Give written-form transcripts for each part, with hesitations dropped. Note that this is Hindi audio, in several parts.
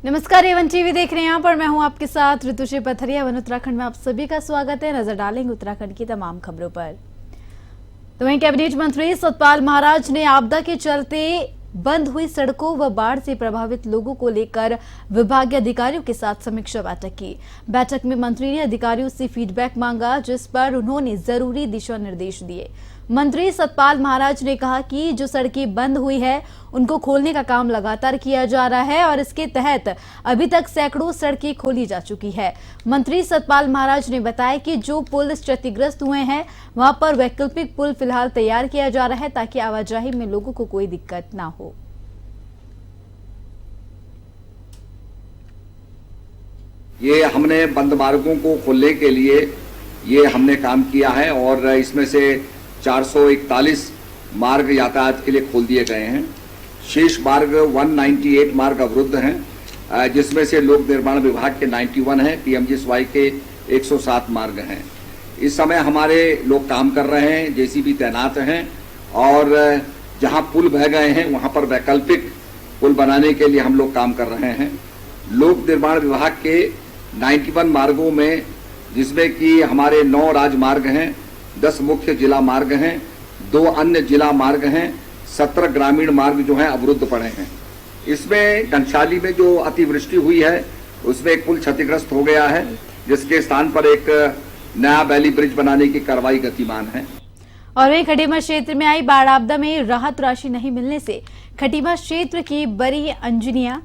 नमस्कार, एवन टीवी देख रहे हैं। यहाँ पर मैं हूँ आपके साथ ऋतुश्री पथरिया। वन उत्तराखंड में आप सभी का स्वागत है। नजर डालेंगे उत्तराखंड की तमाम खबरों पर। तो वहीं कैबिनेट मंत्री सतपाल महाराज ने आपदा के चलते बंद हुई सड़कों व बाढ़ से प्रभावित लोगों को लेकर विभागीय अधिकारियों के साथ समीक्षा बैठक की। बैठक में मंत्री ने अधिकारियों से फीडबैक मांगा, जिस पर उन्होंने जरूरी दिशा निर्देश दिए। मंत्री सतपाल महाराज ने कहा कि जो सड़कें बंद हुई है उनको खोलने का काम लगातार किया जा रहा है और इसके तहत अभी तक सैकड़ों सड़कें खोली जा चुकी है। मंत्री सतपाल महाराज ने बताया कि जो पुल क्षतिग्रस्त हुए हैं वहां पर वैकल्पिक पुल फिलहाल तैयार किया जा रहा है ताकि आवाजाही में लोगों को कोई दिक्कत ना हो। ये हमने बंद मार्गों को खोलने के लिए ये हमने काम किया है और इसमें से 441 मार्ग यातायात के लिए खोल दिए गए हैं। शेष मार्ग 198 मार्ग अवरुद्ध हैं, जिसमें से लोक निर्माण विभाग के 91 हैं, पीएमजीएसवाई के 107 मार्ग हैं। इस समय हमारे लोग काम कर रहे हैं, जेसीबी तैनात हैं और जहां पुल बह गए हैं वहां पर वैकल्पिक पुल बनाने के लिए हम लोग काम कर रहे हैं। लोक निर्माण विभाग के 91 मार्गों में, जिसमें कि हमारे 9 राजमार्ग हैं, 10 मुख्य जिला मार्ग हैं, 2 अन्य जिला मार्ग हैं, 17 ग्रामीण मार्ग जो हैं अवरुद्ध पड़े हैं। इसमें घनसाली में जो अतिवृष्टि हुई है उसमें एक पुल क्षतिग्रस्त हो गया है, जिसके स्थान पर एक नया बैली ब्रिज बनाने की कार्रवाई गतिमान है। और वहीं खटीमा क्षेत्र में आई बाढ़ आपदा में राहत राशि नहीं मिलने से खटीमा क्षेत्र की बड़ी अंजनिया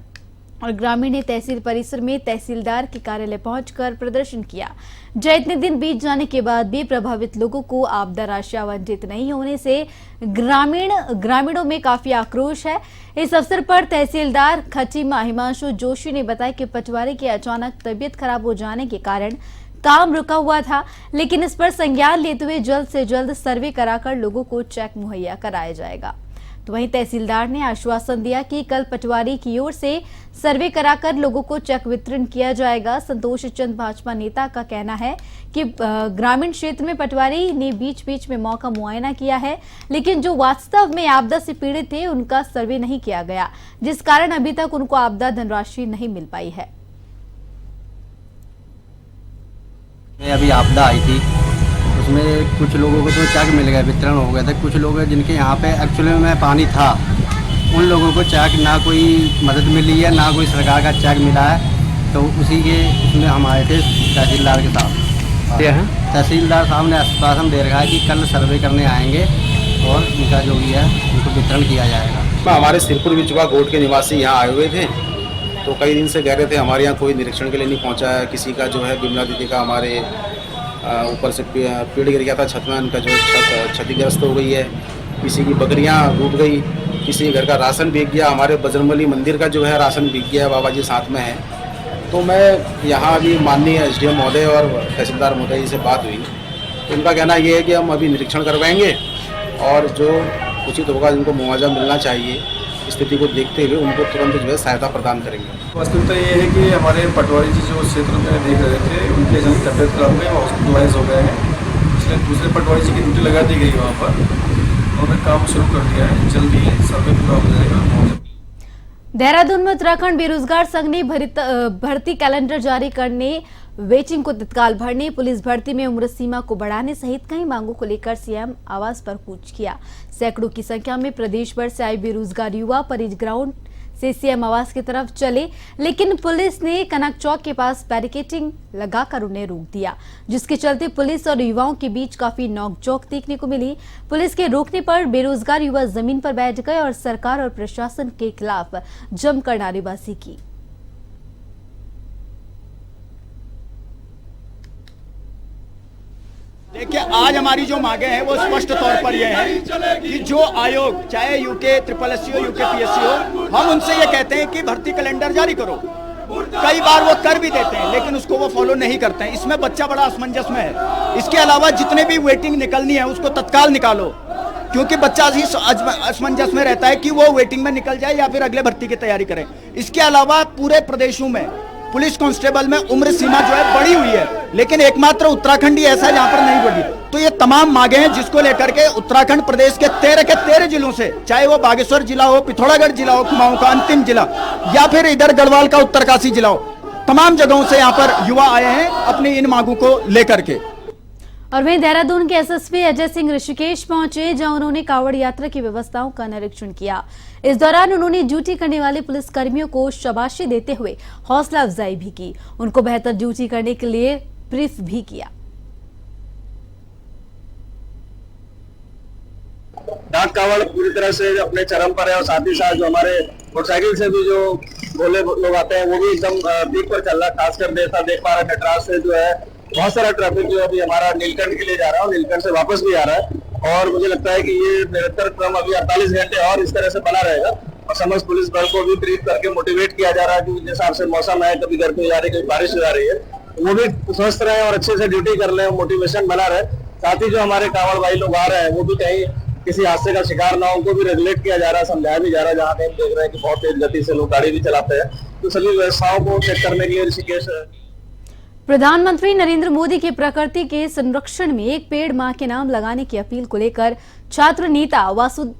और ग्रामीण ने तहसील परिसर में तहसीलदार के कार्यालय पहुंचकर प्रदर्शन किया। जहाँ इतने दिन बीत जाने के बाद भी प्रभावित लोगों को आपदा राशि आवंटित नहीं होने से ग्रामीणों में काफी आक्रोश है। इस अवसर पर तहसीलदार खटीमा हिमांशु जोशी ने बताया कि पटवारी की अचानक तबीयत खराब हो जाने के कारण काम रुका हुआ था, लेकिन इस पर संज्ञान लेते हुए जल्द से जल्द सर्वे कराकर लोगों को चेक मुहैया कराया जाएगा। तो वहीं तहसीलदार ने आश्वासन दिया कि कल पटवारी की ओर से सर्वे कराकर लोगों को चेक वितरण किया जाएगा। संतोष चंद भाजपा नेता का कहना है कि ग्रामीण क्षेत्र में पटवारी ने बीच बीच में मौका मुआयना किया है, लेकिन जो वास्तव में आपदा से पीड़ित थे उनका सर्वे नहीं किया गया, जिस कारण अभी तक उनको आपदा धनराशि नहीं मिल पाई है। अभी आपदा आई थी, उसमें कुछ लोगों को तो चेक मिल गया, वितरण हो गया था। कुछ लोग जिनके यहाँ पे एक्चुअली में पानी था, उन लोगों को चेक ना कोई मदद मिली है, ना कोई सरकार का चेक मिला है। तो उसी के उसमें हम आए थे तहसीलदार के साथ। तहसीलदार साहब ने आश्वासन दे रखा है कि कल सर्वे करने आएंगे और उनका जो भी है उनको वितरण किया जाएगा। हमारे सिरपुर बिचवा गोट के निवासी यहाँ आए हुए थे, तो कई दिन से कह रहे थे हमारे यहाँ कोई निरीक्षण के लिए नहीं पहुँचा है। किसी का जो है बिमला दीदी का हमारे ऊपर से पेड़ गिर गया था, छत में उनका जो छत क्षतिग्रस्त हो गई है। किसी की बकरियां डूब गई, किसी के घर का राशन बिक गया। हमारे बजरंगबली मंदिर का जो है राशन बिक गया, बाबा जी साथ में है। तो मैं यहाँ अभी माननीय एसडीएम महोदय और तहसीलदार महोदय जी से बात हुई, तो उनका कहना ये है कि हम अभी निरीक्षण करवाएंगे और जो उचित होगा जिनको मुआवजा मिलना चाहिए, स्थिति को देखते हुए उनको तुरंत जो है सहायता प्रदान करेंगे। वास्तविकता ये है कि हमारे पटवारी जी जो क्षेत्र में देख रहे थे उनके जल्द तबियत खराब हो गई, हॉस्पिटलाइज हो गए हैं। इसलिए दूसरे पटवारी जी की ड्यूटी लगा दी गई वहाँ पर और उन्होंने काम शुरू कर दिया है। जल्द ही सर्वे पूरा हो जाएगा। देहरादून में उत्तराखंड बेरोजगार संघ ने भर्ती कैलेंडर जारी करने, वेटिंग को तत्काल भरने, पुलिस भर्ती में उम्र सीमा को बढ़ाने सहित कई मांगों को लेकर सीएम आवास पर कूच किया। सैकड़ों की संख्या में प्रदेश भर से आए बेरोजगार युवा परेड ग्राउंड से सीएम आवास की तरफ चले, लेकिन पुलिस ने कनक चौक के पास बैरिकेडिंग लगाकर उन्हें रोक दिया, जिसके चलते पुलिस और युवाओं के बीच काफी नोकझोंक देखने को मिली। पुलिस के रोकने पर बेरोजगार युवा जमीन पर बैठ गए और सरकार और प्रशासन के खिलाफ जमकर नारेबाजी की। देखिए, आज हमारी जो मांगे हैं वो स्पष्ट तौर पर यह है कि जो आयोग, चाहे यूके SSSC हो, यूके PSC हो, हम उनसे ये कहते हैं कि भर्ती कैलेंडर जारी करो। कई बार वो कर भी देते हैं, लेकिन उसको वो फॉलो नहीं करते हैं। इसमें बच्चा बड़ा असमंजस में है। इसके अलावा जितने भी वेटिंग निकलनी है उसको तत्काल निकालो, क्योंकि बच्चा ही असमंजस में रहता है कि वो वेटिंग में निकल जाए या फिर अगले भर्ती की तैयारी करे। इसके अलावा पूरे प्रदेशों में पुलिस कांस्टेबल में उम्र सीमा जो है बढ़ी हुई है, लेकिन एकमात्र उत्तराखंड ही ऐसा है जहां पर नहीं बढ़ी। तो ये तमाम मांगे हैं जिसको लेकर के उत्तराखंड प्रदेश के 13 जिलों से, चाहे वो बागेश्वर जिला हो, पिथौरागढ़ जिला हो, कुमाऊं का अंतिम जिला, या फिर इधर गढ़वाल का उत्तरकाशी जिला हो, तमाम जगहों से यहाँ पर युवा आए हैं अपनी इन मांगों को लेकर के। और वहीं देहरादून के एसएसपी अजय सिंह ऋषिकेश पहुंचे, जहां उन्होंने कांवड़ यात्रा की व्यवस्थाओं का निरीक्षण किया। इस दौरान उन्होंने ड्यूटी करने वाले पुलिसकर्मियों को शाबाशी देते हुए हौसला अफजाई भी की, उनको बेहतर ड्यूटी करने के लिए ब्रीफ भी किया। डाक कावड़ पूरी तरह से अपने चरम पर है और साथ ही साथ जो हमारे मोटरसाइकिल से भी जो भोले लोग आते हैं वो भी एकदम पीक पर चल रहा है। खासकर देख पा रहे नटराज से जो है बहुत सारा ट्रैफिक जो अभी हमारा नीलकंठ के लिए जा रहा है और नीलकंठ से वापस भी आ रहा है, और मुझे लगता है कि ये निरंतर क्रम अभी 48 घंटे और इस तरह से बना रहेगा। और समस्त पुलिस बल को भी ब्रीफ करके मोटिवेट किया जा रहा है कि जिस हिसाब से मौसम है, कभी गर्मी जा रही है, कभी बारिश हो जा रही है, वो भी स्वस्थ रहे और अच्छे से ड्यूटी कर ले, मोटिवेशन बना रहे। साथ ही जो हमारे कांवड़ भाई लोग आ रहे हैं वो भी कहीं किसी हादसे का शिकार ना हो, उनको भी रेगुलेट किया जा रहा है, समझाया भी जा रहा है। जहाँ कहीं देख रहे हैं कि बहुत तेज गति से लोग गाड़ी भी चलाते हैं, तो सभी व्यवस्थाओं को चेक करने के लिए ऋषिकेश। प्रधानमंत्री नरेंद्र मोदी की प्रकृति के संरक्षण में एक पेड़ मां के नाम लगाने की अपील को लेकर छात्र नेता वासु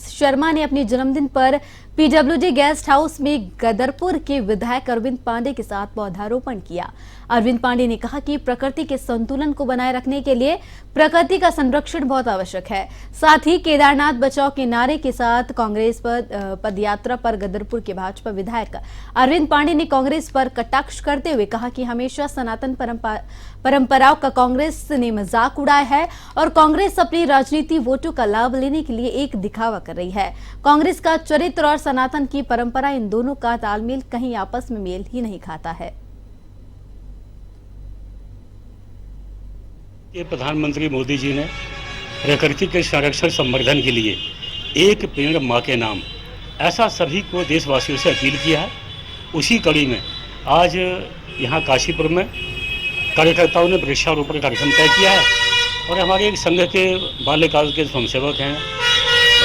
शर्मा ने अपने जन्मदिन पर पीडब्ल्यूडी गेस्ट हाउस में गदरपुर के विधायक अरविंद पांडे के साथ पौधारोपण किया। अरविंद पांडे ने कहा कि प्रकृति के संतुलन को बनाए रखने के लिए प्रकृति का संरक्षण बहुत आवश्यक है। साथ ही केदारनाथ बचाओ के नारे के साथ कांग्रेस पर पदयात्रा पर गदरपुर के भाजपा विधायक अरविंद पांडे ने कांग्रेस पर कटाक्ष करते हुए कहा कि हमेशा सनातन परंपराओं का कांग्रेस ने मजाक उड़ाया है और कांग्रेस अपनी राजनीति वोटों का लाभ लेने के लिए एक दिखावा कर रही है। कांग्रेस का चरित्र और सनातन की परंपरा, इन दोनों का तालमेल कहीं आपस में मेल ही नहीं खाता है। ये प्रधानमंत्री मोदी जी ने प्रकृति के संरक्षण संवर्धन के लिए एक पेड़ मां के नाम, ऐसा सभी को देशवासियों से अपील किया है। उसी कड़ी में आज यहाँ काशीपुर में कार्यकर्ताओं ने वृक्षारोपण कार्यक्रम तय किया है और हमारे एक संघ के बाल्यकाल के स्वयंसेवक हैं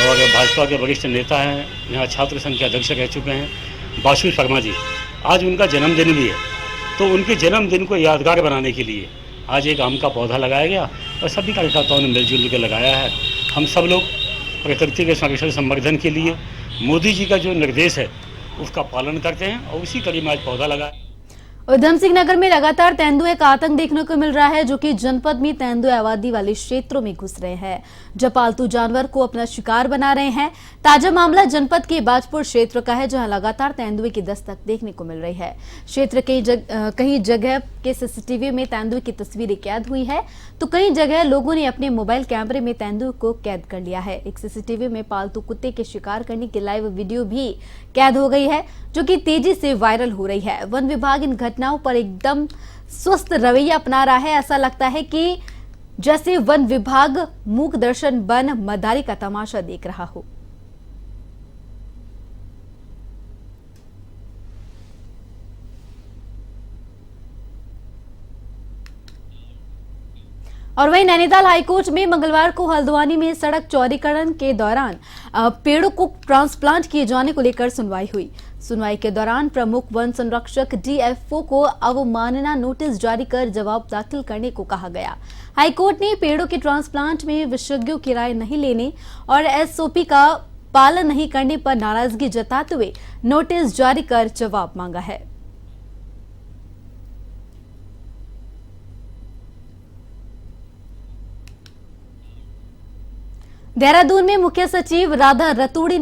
और भाजपा के वरिष्ठ नेता हैं, यहाँ छात्र संघ के अध्यक्ष रह चुके हैं वासु शर्मा जी, आज उनका जन्मदिन भी है। तो उनके जन्मदिन को यादगार बनाने के लिए आज एक आम का पौधा लगाया गया और सभी कार्यकर्ताओं ने मिलजुल के लगाया है। हम सब लोग प्रकृति के संरक्षण संवर्धन के लिए मोदी जी का जो निर्देश है उसका पालन करते हैं और उसी कड़ी में आज पौधा लगाया। उधम सिंह नगर में लगातार तेंदुए का आतंक देखने को मिल रहा है, जो कि जनपद में तेंदुए आबादी वाले क्षेत्रों में घुस रहे हैं, जो पालतू जानवर को अपना शिकार बना रहे हैं। ताजा मामला जनपद के बाजपुर क्षेत्र का है, जहां लगातार तेंदुए की दस्तक देखने को मिल रही है। क्षेत्र के कई जगह के सीसीटीवी में तेंदुए की तस्वीरें कैद हुई है, तो कई जगह लोगों ने अपने मोबाइल कैमरे में तेंदुए को कैद कर लिया है। एक सीसीटीवी में पालतू कुत्ते के शिकार करने की लाइव वीडियो भी कैद हो गई है, जो कि तेजी से वायरल हो रही है। वन विभाग इन घटनाओं पर एकदम स्वस्थ रवैया अपना रहा है। ऐसा लगता है कि जैसे वन विभाग मूक दर्शन बन मदारी का तमाशा देख रहा हो। और वहीं नैनीताल हाईकोर्ट में मंगलवार को हल्द्वानी में सड़क चौड़ीकरण के दौरान पेड़ों को ट्रांसप्लांट किए जाने को लेकर सुनवाई हुई। सुनवाई के दौरान प्रमुख वन संरक्षक डीएफओ को अवमानना नोटिस जारी कर जवाब दाखिल करने को कहा गया। हाईकोर्ट ने पेड़ों के ट्रांसप्लांट में विशेषज्ञों की राय नहीं लेने और एसओपी का पालन नहीं करने पर नाराजगी जताते हुए नोटिस जारी कर जवाब मांगा है। देहरादून में मुख्य सचिव राधा रतूड़ी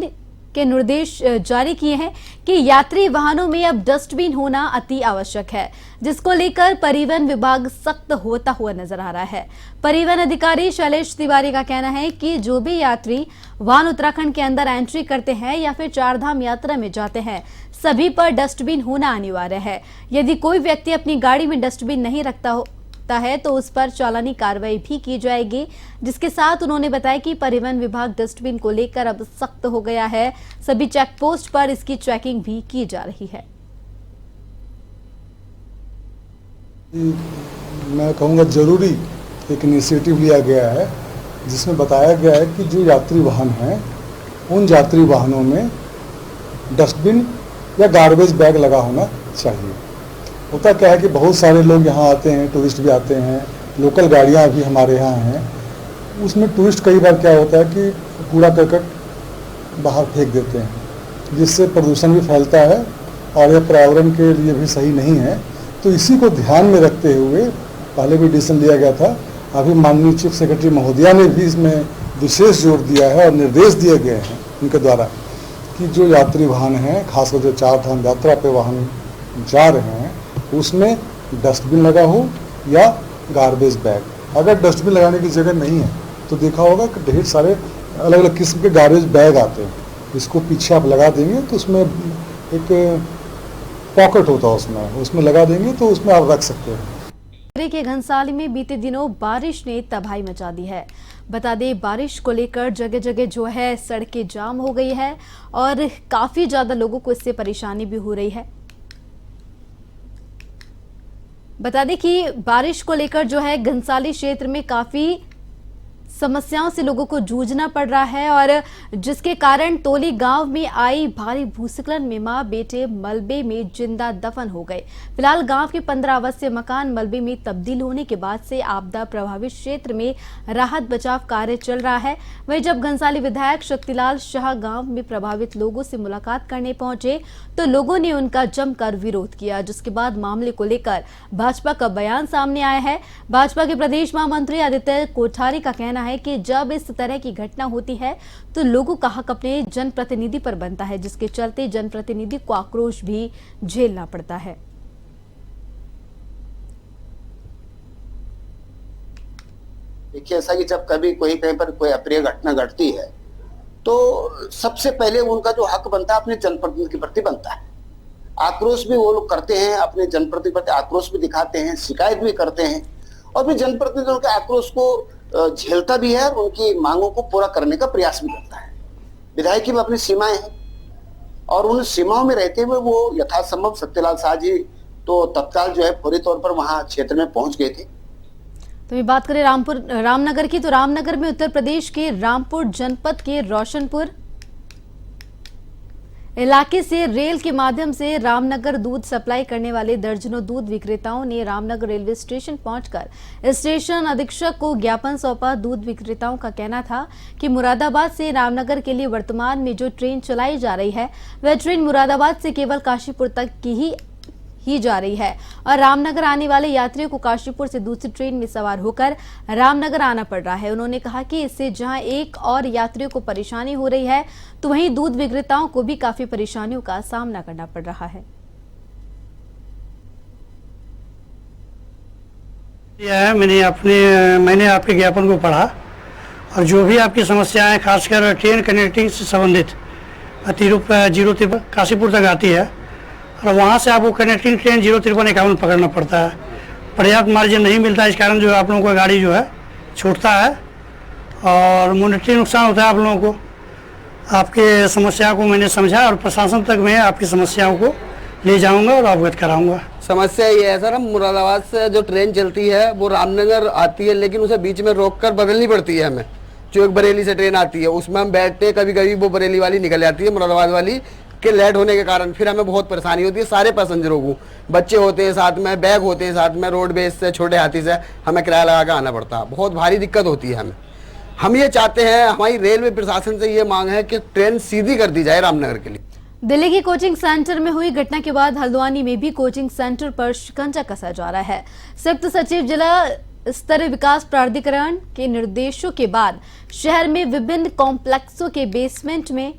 के निर्देश जारी किए हैं कि यात्री वाहनों में अब डस्टबिन होना अति आवश्यक है, जिसको लेकर परिवहन विभाग सख्त होता हुआ नजर आ रहा है। परिवहन अधिकारी शैलेश तिवारी का कहना है कि जो भी यात्री वाहन उत्तराखंड के अंदर एंट्री करते हैं या फिर चारधाम यात्रा में जाते हैं, सभी पर डस्टबिन होना अनिवार्य है। यदि कोई व्यक्ति अपनी गाड़ी में डस्टबिन नहीं रखता है तो उस पर चालानी कार्रवाई भी की जाएगी। जिसके साथ उन्होंने बताया कि परिवहन विभाग डस्टबिन को लेकर अब सख्त हो गया है। सभी चेक पोस्ट पर इसकी चेकिंग भी की जा रही है। मैं कहूँगा जरूरी एक इनिशिएटिव लिया गया है, जिसमें बताया गया है कि जो यात्री वाहन हैं उन यात्री वाहनों में डस्टबिन या गार्बेज बैग लगा होना चाहिए। होता क्या है कि बहुत सारे लोग यहाँ आते हैं, टूरिस्ट भी आते हैं, लोकल गाड़ियाँ भी हमारे यहाँ हैं। उसमें टूरिस्ट कई बार क्या होता है कि कूड़ा करकट बाहर फेंक देते हैं, जिससे प्रदूषण भी फैलता है और यह पर्यावरण के लिए भी सही नहीं है। तो इसी को ध्यान में रखते हुए पहले भी डिसीजन लिया गया था। अभी माननीय चीफ सेक्रेटरी महोदया ने भी इसमें विशेष जोर दिया है और निर्देश दिए गए हैं उनके द्वारा कि जो यात्री वाहन हैं, खासकर जो चार धाम यात्रा पे वाहन जा रहे हैं, उसमें डस्टबिन लगा हो या गार्बेज बैग। अगर डस्टबिन लगाने की जगह नहीं है तो देखा होगा कि ढेर सारे अलग अलग किस्म के गार्बेज बैग आते हैं। इसको पीछे आप लगा देंगे तो उसमें एक पॉकेट होता है, उसमें लगा देंगे तो उसमें आप रख सकते हैं। के घनसाली में बीते दिनों बारिश ने तबाही मचा दी है। बता दें, बारिश को लेकर जगह जगह जो है सड़कें जाम हो गई है और काफी ज्यादा लोगों को इससे परेशानी भी हो रही है। बता दें कि बारिश को लेकर जो है घनसाली क्षेत्र में काफी समस्याओं से लोगों को जूझना पड़ रहा है और जिसके कारण तोली गांव में आई भारी भूस्खलन में मां बेटे मलबे में जिंदा दफन हो गए। फिलहाल गांव के 15 आवासीय मकान मलबे में तब्दील होने के बाद से आपदा प्रभावित क्षेत्र में राहत बचाव कार्य चल रहा है। वहीं जब घनसाली विधायक शक्तिलाल शाह गांव में प्रभावित लोगों से मुलाकात करने पहुंचे तो लोगों ने उनका जमकर विरोध किया, जिसके बाद मामले को लेकर भाजपा का बयान सामने आया है। भाजपा के प्रदेश महामंत्री आदित्य कोठारी का कहना है कि जब इस तरह की घटना होती है तो लोगों का हक अपने जनप्रतिनिधि पर बनता है, जिसके चलते जनप्रतिनिधि को आक्रोश भी झेलना पड़ता है। देखिए, ऐसा कि जब कभी कोई कहीं पर कोई अप्रिय घटना घटती है तो सबसे पहले उनका जो हक बनता है अपने जनप्रतिनिधि के प्रति बनता है। आक्रोश भी वो लोग करते हैं, अपने जनप्रतिनिधि प्रति आक्रोश भी दिखाते हैं, शिकायत भी करते हैं और फिर जनप्रतिनिधियों के आक्रोश को झेलता भी है और उनकी मांगों को पूरा करने का प्रयास भी करता है। विधायक की भी अपनी सीमाएं हैं और उन सीमाओं में रहते हुए वो यथासंभव सत्यलाल शाह जी तो तत्काल जो है फौरी तौर पर वहां क्षेत्र में पहुंच गए थे। तो ये बात करें रामनगर की, तो रामनगर में उत्तर प्रदेश के रामपुर जनपद के रोशनपुर इलाके से रेल के माध्यम से रामनगर दूध सप्लाई करने वाले दर्जनों दूध विक्रेताओं ने रामनगर रेलवे स्टेशन पहुंचकर स्टेशन अधीक्षक को ज्ञापन सौंपा। दूध विक्रेताओं का कहना था कि मुरादाबाद से रामनगर के लिए वर्तमान में जो ट्रेन चलाई जा रही है वह ट्रेन मुरादाबाद से केवल काशीपुर तक की ही जा रही है और रामनगर आने वाले यात्रियों को काशीपुर से दूसरी ट्रेन में सवार होकर रामनगर आना पड़ रहा है। उन्होंने कहा कि इससे जहां एक और यात्रियों को परेशानी हो रही है तो वहीं दूध विक्रेताओं को भी काफी परेशानियों का सामना करना पड़ रहा है। मैंने आपके ज्ञापन को पढ़ा और जो भी आपकी समस्याएं खासकर ट्रेन कनेक्टिंग से संबंधित जीरो काशीपुर तक आती है और वहाँ से आपको कनेक्टिंग ट्रेन 05351 पकड़ना पड़ता है। पर्याप्त मार्जिन नहीं मिलता, इस कारण जो है आप लोगों का गाड़ी जो है छूटता है और मॉनेटरी नुकसान होता है आप लोगों को। आपके समस्या को मैंने समझा और प्रशासन तक मैं आपकी समस्याओं को ले जाऊंगा और अवगत कराऊंगा। समस्या ये है सर, हम मुरादाबाद से जो ट्रेन चलती है वो रामनगर आती है, लेकिन उसे बीच में रोक कर बदलनी पड़ती है हमें। जो एक बरेली से ट्रेन आती है उसमें हम बैठते हैं, कभी कभी वो बरेली वाली निकल जाती है मुरादाबाद वाली के लेट होने के कारण फिर हमें बहुत परेशानी होती है। सारे पैसेंजरों को, बच्चे होते हैं साथ में, बैग होते हैं साथ में, रोडवेज से छोटे हाथी से हमें किराया लगा कर आना पड़ता है। बहुत भारी दिक्कत होती है हमें। हम ये चाहते हैं, हमारी रेलवे प्रशासन से ये मांग है कि ट्रेन सीधी कर दी जाए रामनगर के लिए। दिल्ली की कोचिंग सेंटर में हुई घटना के बाद हल्द्वानी में भी कोचिंग सेंटर पर शिकंजा कसा जा रहा है। संयुक्त सचिव जिला स्तरीय विकास प्राधिकरण के निर्देशों के बाद शहर में विभिन्न कॉम्प्लेक्सों के बेसमेंट में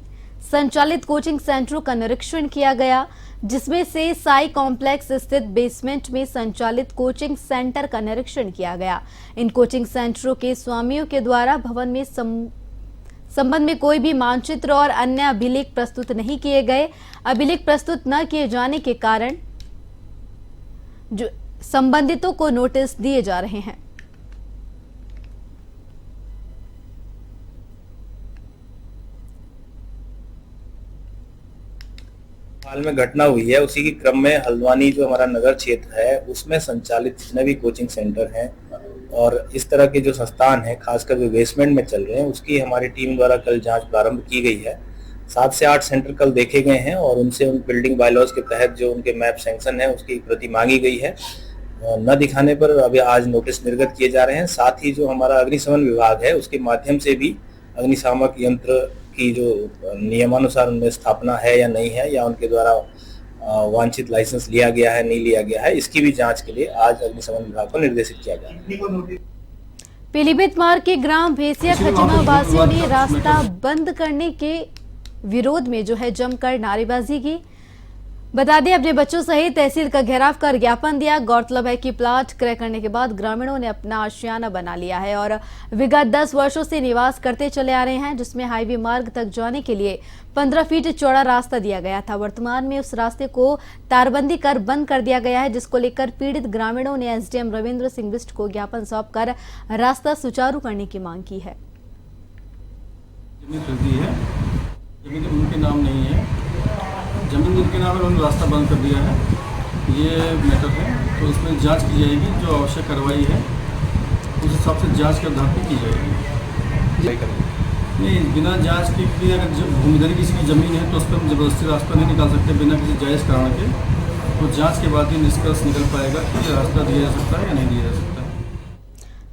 संचालित कोचिंग सेंटरों का निरीक्षण किया गया, जिसमें से साई कॉम्प्लेक्स स्थित बेसमेंट में संचालित कोचिंग सेंटर का निरीक्षण किया गया। इन कोचिंग सेंटरों के स्वामियों के द्वारा भवन में संबंध में कोई भी मानचित्र और अन्य अभिलेख प्रस्तुत नहीं किए गए। अभिलेख प्रस्तुत न किए जाने के कारण जो संबंधितों को नोटिस दिए जा रहे हैं। हाल में घटना हुई है, उसी के क्रम में हल्द्वानी जो हमारा नगर क्षेत्र है उसमें संचालित जितने भी कोचिंग सेंटर हैं और इस तरह के जो संस्थान हैं खासकर जो बेसमेंट में चल रहे हैं उसकी हमारी टीम द्वारा कल जांच प्रारंभ की गई है। 7 से 8 सेंटर कल देखे गए हैं और उनसे उन बिल्डिंग बायलॉज के तहत जो उनके मैप सैंक्शन है उसकी प्रति मांगी गई है। न दिखाने पर अभी आज नोटिस निर्गत किए जा रहे हैं। साथ ही जो हमारा अग्निशमन विभाग है उसके माध्यम से भी अग्निशामक यंत्र की जो नियमानुसार उनमें स्थापना है या नहीं है, या उनके द्वारा वांछित लाइसेंस लिया गया है नहीं लिया गया है, इसकी भी जांच के लिए आज अग्निशमन विभाग को निर्देशित किया जा रहा है। पीलीभीत मार्ग के ग्राम भेसिया खटीमा वासियों ने रास्ता बंद करने के विरोध में जो है जमकर नारेबाजी की। बता दें, अपने बच्चों सहित तहसील का घेराव कर ज्ञापन दिया। गौरतलब है कि प्लाट क्रय करने के बाद ग्रामीणों ने अपना आशियाना बना लिया है और विगत 10 वर्षों से निवास करते चले आ रहे हैं, जिसमें हाईवे मार्ग तक जाने के लिए 15 फीट चौड़ा रास्ता दिया गया था। वर्तमान में उस रास्ते को तारबंदी कर बंद कर दिया गया है, जिसको लेकर पीड़ित ग्रामीणों ने एसडीएम रविंद्र सिंह बिष्ट को ज्ञापन सौंप कर रास्ता सुचारू करने की मांग की है। जमीन उनके नाम नहीं है, जमीन जिनके नाम है उन्होंने रास्ता बंद कर दिया है, ये मैटर है। तो इसमें जांच की जाएगी, जो आवश्यक कार्रवाई है उस हिसाब से जांच के आधार पर की जाएगी। नहीं, बिना जांच के भी अगर भूमिधरी किसी की ज़मीन है तो उस पर हम जबरदस्ती रास्ता नहीं निकाल सकते बिना किसी जायज़ कारण के। तो जांच के बाद ही निष्कर्ष निकल पाएगा कि रास्ता दिया जा सकता है या नहीं दिया जा सकता है।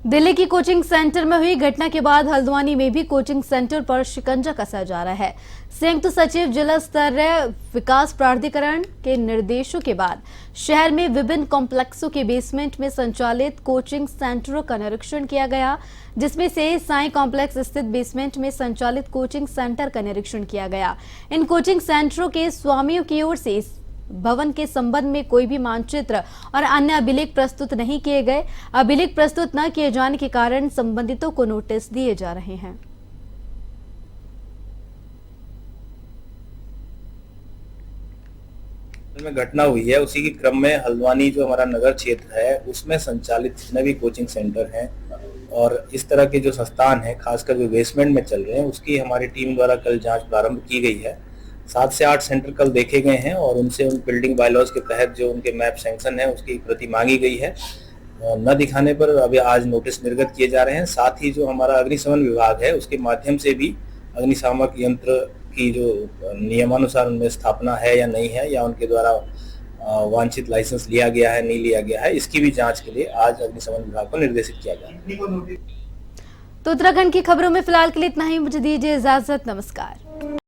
दिल्ली की कोचिंग सेंटर में हुई घटना के बाद हल्द्वानी में भी कोचिंग सेंटर पर शिकंजा कसा जा रहा है। संयुक्त सचिव जिला स्तरीय विकास प्राधिकरण के निर्देशों के बाद शहर में विभिन्न कॉम्प्लेक्सों के बेसमेंट में संचालित कोचिंग सेंटरों का निरीक्षण किया गया, जिसमें से साई कॉम्प्लेक्स स्थित बेसमेंट में संचालित कोचिंग सेंटर का निरीक्षण किया गया। इन कोचिंग सेंटरों के स्वामियों की ओर से भवन के संबंध में कोई भी मानचित्र और अन्य अभिलेख प्रस्तुत नहीं किए गए। अभिलेख प्रस्तुत न किए जाने के कारण संबंधितों को नोटिस दिए जा रहे हैं। में घटना हुई है उसी के क्रम में हल्द्वानी जो हमारा नगर क्षेत्र है उसमें संचालित जितने भी कोचिंग सेंटर हैं और इस तरह के जो संस्थान हैं, खासकर जो बेसमेंट में चल रहे हैं, उसकी हमारी टीम द्वारा कल जांच प्रारंभ की गई है। 7 से 8 सेंटर कल देखे गए हैं और उनसे उन बिल्डिंग बायलॉज के तहत जो उनके मैप सैंक्शन है उसकी प्रति मांगी गई है। न दिखाने पर अभी आज नोटिस निर्गत किए जा रहे हैं। साथ ही जो हमारा अग्निशमन विभाग है उसके माध्यम से भी अग्निशामक यंत्र की जो नियमानुसार उनमें स्थापना है या नहीं है, या उनके द्वारा वांछित लाइसेंस लिया गया है नहीं लिया गया है, इसकी भी जांच के लिए आज अग्निशमन विभाग को निर्देशित किया जा रहा है। तो उत्तराखंड की खबरों में फिलहाल के लिए इतना ही। मुझे दीजिए इजाजत। नमस्कार।